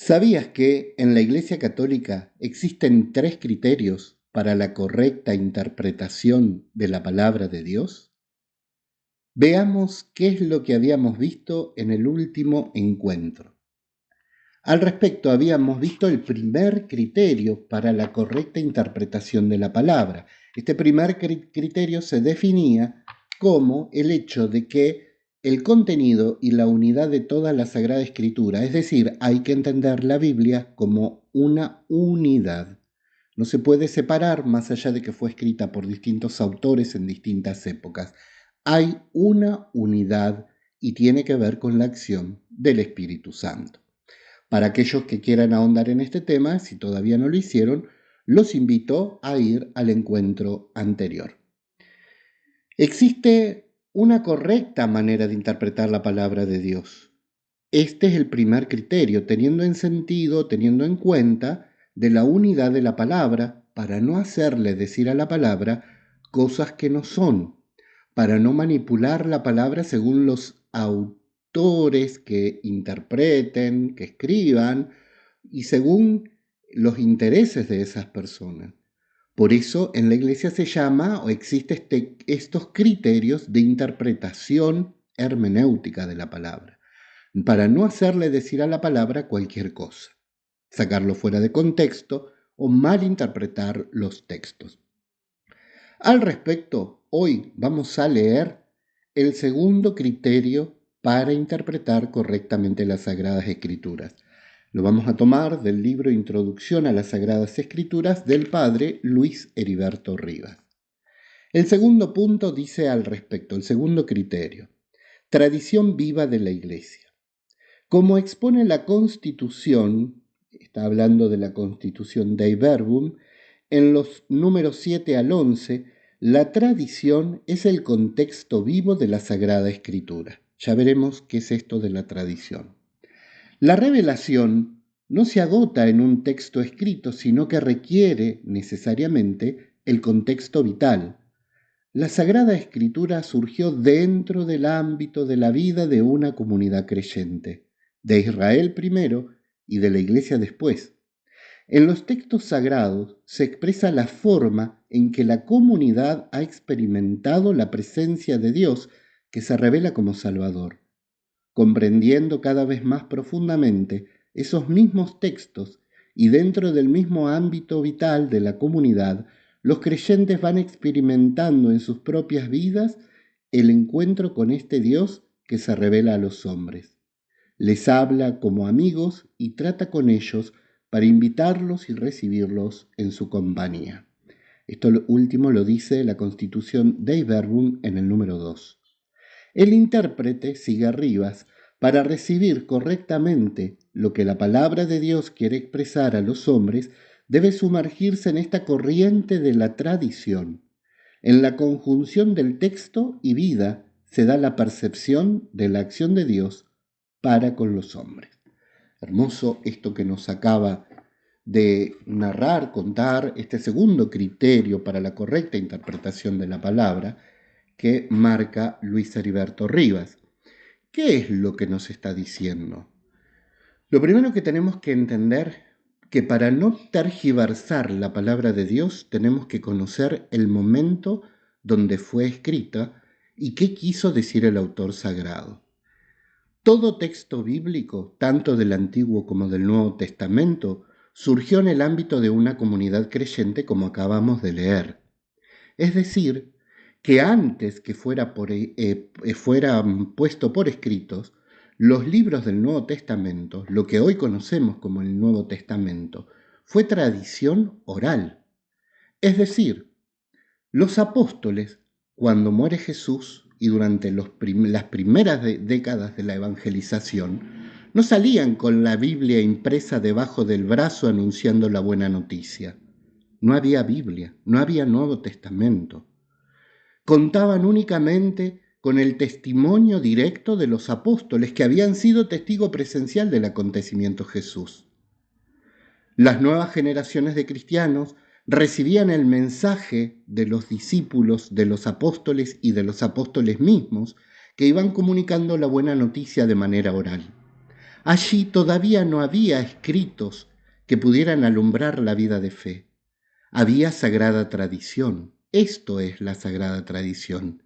¿Sabías que en la Iglesia Católica existen 3 criterios para la correcta interpretación de la palabra de Dios? Veamos qué es lo que habíamos visto en el último encuentro. Al respecto, habíamos visto el primer criterio para la correcta interpretación de la palabra. Este primer criterio se definía como el hecho de que el contenido y la unidad de toda la Sagrada Escritura, es decir, hay que entender la Biblia como una unidad. No se puede separar más allá de que fue escrita por distintos autores en distintas épocas. Hay una unidad y tiene que ver con la acción del Espíritu Santo. Para aquellos que quieran ahondar en este tema, si todavía no lo hicieron, los invito a ir al encuentro anterior. Existe una correcta manera de interpretar la palabra de Dios. Este es el primer criterio, teniendo en cuenta de la unidad de la palabra, para no hacerle decir a la palabra cosas que no son, para no manipular la palabra según los autores que interpreten, que escriban, y según los intereses de esas personas. Por eso en la Iglesia se llama o existen estos criterios de interpretación hermenéutica de la palabra, para no hacerle decir a la palabra cualquier cosa, sacarlo fuera de contexto o malinterpretar los textos. Al respecto, hoy vamos a leer el segundo criterio para interpretar correctamente las Sagradas Escrituras. Lo vamos a tomar del libro Introducción a las Sagradas Escrituras del padre Luis Heriberto Rivas. El segundo punto dice al respecto, el segundo criterio: tradición viva de la Iglesia. Como expone la Constitución, está hablando de la Constitución Dei Verbum, en los números 7 al 11, la tradición es el contexto vivo de la Sagrada Escritura. Ya veremos qué es esto de la tradición. La revelación no se agota en un texto escrito, sino que requiere necesariamente el contexto vital. La Sagrada Escritura surgió dentro del ámbito de la vida de una comunidad creyente, de Israel primero y de la Iglesia después. En los textos sagrados se expresa la forma en que la comunidad ha experimentado la presencia de Dios que se revela como Salvador. Comprendiendo cada vez más profundamente esos mismos textos y dentro del mismo ámbito vital de la comunidad, los creyentes van experimentando en sus propias vidas el encuentro con este Dios que se revela a los hombres. Les habla como amigos y trata con ellos para invitarlos y recibirlos en su compañía. Esto último lo dice la Constitución Dei Verbum en el número 2. El intérprete sigue Rivas para recibir correctamente lo que la palabra de Dios quiere expresar a los hombres, debe sumergirse en esta corriente de la tradición. En la conjunción del texto y vida se da la percepción de la acción de Dios para con los hombres. Hermoso esto que nos acaba de narrar, contar, este segundo criterio para la correcta interpretación de la palabra que marca Luis Heriberto Rivas. ¿Qué es lo que nos está diciendo? Lo primero que tenemos que entender que para no tergiversar la palabra de Dios tenemos que conocer el momento donde fue escrita y qué quiso decir el autor sagrado. Todo texto bíblico, tanto del Antiguo como del Nuevo Testamento, surgió en el ámbito de una comunidad creyente como acabamos de leer. Es decir, que antes que fuera puesto por escritos, los libros del Nuevo Testamento, lo que hoy conocemos como el Nuevo Testamento, fue tradición oral. Es decir, los apóstoles, cuando muere Jesús y durante las primeras décadas de la evangelización, no salían con la Biblia impresa debajo del brazo anunciando la buena noticia. No había Biblia, no había Nuevo Testamento. Contaban únicamente con el testimonio directo de los apóstoles que habían sido testigo presencial del acontecimiento Jesús. Las nuevas generaciones de cristianos recibían el mensaje de los discípulos, de los apóstoles y de los apóstoles mismos, que iban comunicando la buena noticia de manera oral. Allí todavía no había escritos que pudieran alumbrar la vida de fe. Había sagrada tradición. Esto es la sagrada tradición.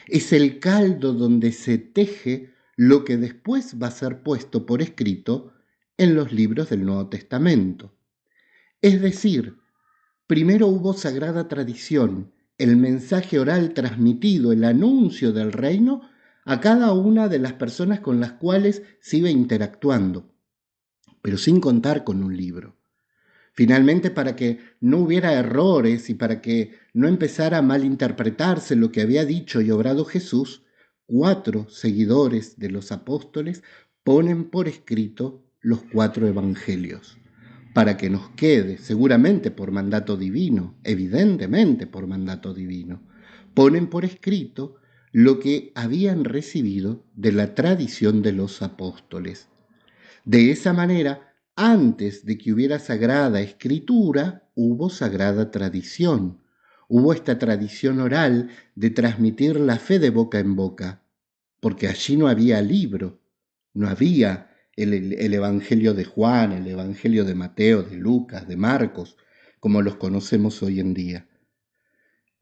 Es el caldo donde se teje lo que después va a ser puesto por escrito en los libros del Nuevo Testamento. Es decir, primero hubo sagrada tradición, el mensaje oral transmitido, el anuncio del reino a cada una de las personas con las cuales se iba interactuando, pero sin contar con un libro. Finalmente, para que no hubiera errores y para que no empezara a malinterpretarse lo que había dicho y obrado Jesús, 4 seguidores de los apóstoles ponen por escrito los 4 evangelios, para que nos quede, seguramente por mandato divino, evidentemente por mandato divino, ponen por escrito lo que habían recibido de la tradición de los apóstoles. De esa manera, antes de que hubiera sagrada escritura, hubo sagrada tradición. Hubo esta tradición oral de transmitir la fe de boca en boca, porque allí no había libro, no había el Evangelio de Juan, el Evangelio de Mateo, de Lucas, de Marcos, como los conocemos hoy en día.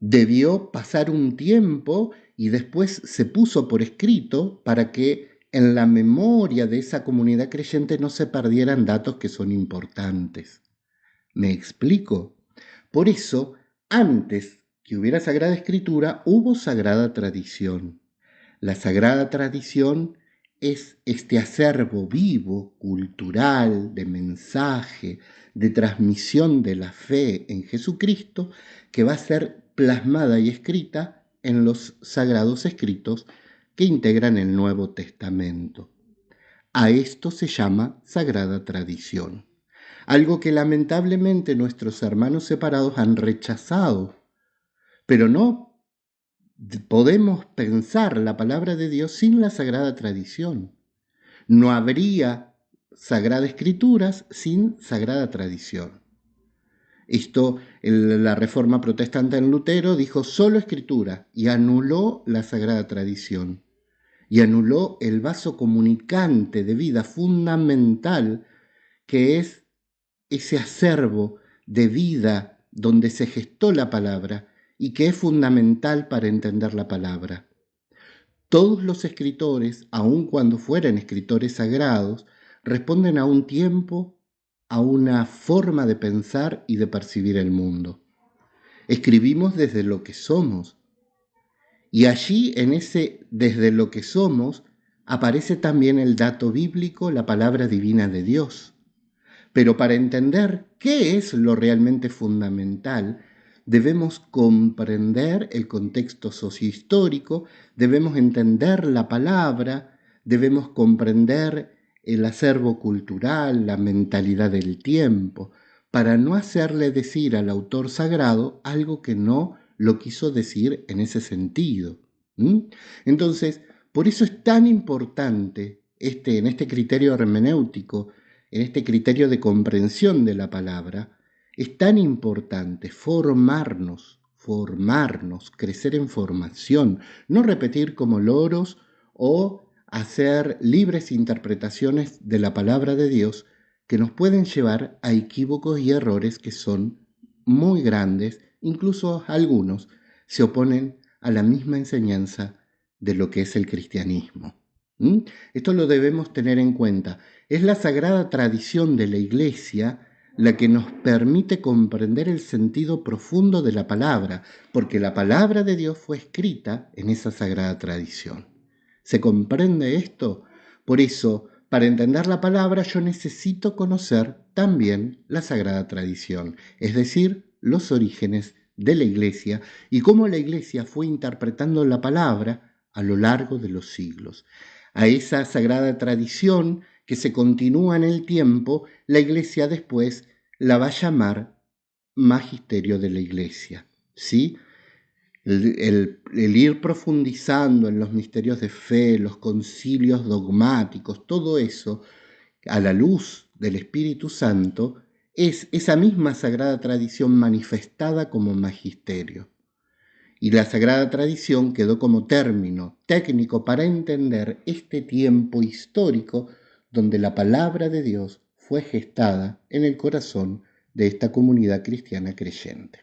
Debió pasar un tiempo y después se puso por escrito para que en la memoria de esa comunidad creyente no se perdieran datos que son importantes. ¿Me explico? Por eso, antes que hubiera Sagrada Escritura, hubo Sagrada Tradición. La Sagrada Tradición es este acervo vivo, cultural, de mensaje, de transmisión de la fe en Jesucristo, que va a ser plasmada y escrita en los sagrados escritos que integran el Nuevo Testamento. A esto se llama Sagrada Tradición, algo que lamentablemente nuestros hermanos separados han rechazado, pero no podemos pensar la palabra de Dios sin la Sagrada Tradición. No habría Sagrada Escrituras sin Sagrada Tradición. Esto, la Reforma Protestante en Lutero dijo solo Escritura y anuló la Sagrada Tradición y anuló el vaso comunicante de vida fundamental que es ese acervo de vida donde se gestó la palabra y que es fundamental para entender la palabra. Todos los escritores, aun cuando fueran escritores sagrados, responden a un tiempo, a una forma de pensar y de percibir el mundo. Escribimos desde lo que somos. Y allí, en ese desde lo que somos, aparece también el dato bíblico, la palabra divina de Dios. Pero para entender qué es lo realmente fundamental, debemos comprender el contexto sociohistórico, debemos entender la palabra, debemos comprender el acervo cultural, la mentalidad del tiempo, para no hacerle decir al autor sagrado algo que no lo quiso decir en ese sentido. Entonces, por eso es tan importante en este criterio hermenéutico, en este criterio de comprensión de la palabra, es tan importante formarnos, crecer en formación, no repetir como loros o hacer libres interpretaciones de la palabra de Dios que nos pueden llevar a equívocos y errores que son muy grandes, incluso algunos se oponen a la misma enseñanza de lo que es el cristianismo. Esto lo debemos tener en cuenta. Es la sagrada tradición de la Iglesia la que nos permite comprender el sentido profundo de la palabra, porque la palabra de Dios fue escrita en esa sagrada tradición. ¿Se comprende esto? Por eso, para entender la palabra yo necesito conocer también la sagrada tradición, es decir, los orígenes de la Iglesia y cómo la Iglesia fue interpretando la palabra a lo largo de los siglos. A esa sagrada tradición que se continúa en el tiempo, la Iglesia después la va a llamar magisterio de la Iglesia, ¿sí? El ir profundizando en los misterios de fe, los concilios dogmáticos, todo eso, a la luz del Espíritu Santo, es esa misma sagrada tradición manifestada como magisterio. Y la sagrada tradición quedó como término técnico para entender este tiempo histórico donde la palabra de Dios fue gestada en el corazón de esta comunidad cristiana creyente.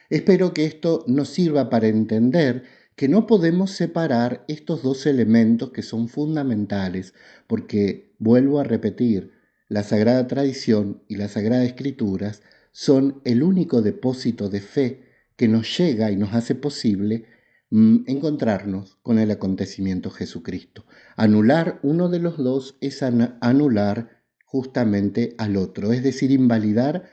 Espero que esto nos sirva para entender que no podemos separar estos dos elementos que son fundamentales, porque, vuelvo a repetir, la Sagrada Tradición y las Sagradas Escrituras son el único depósito de fe que nos llega y nos hace posible encontrarnos con el acontecimiento Jesucristo. Anular uno de los dos es anular justamente al otro, es decir, invalidar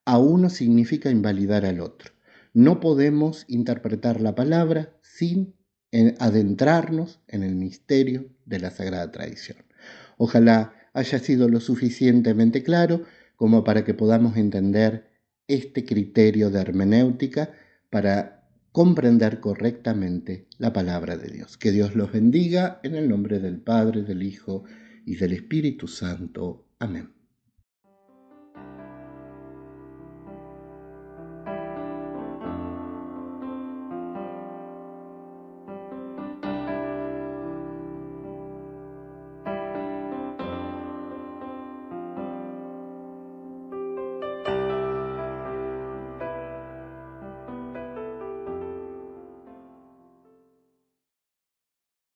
a uno significa invalidar al otro. No podemos interpretar la palabra sin adentrarnos en el misterio de la Sagrada Tradición. Ojalá haya sido lo suficientemente claro como para que podamos entender este criterio de hermenéutica para comprender correctamente la palabra de Dios. Que Dios los bendiga en el nombre del Padre, del Hijo y del Espíritu Santo. Amén.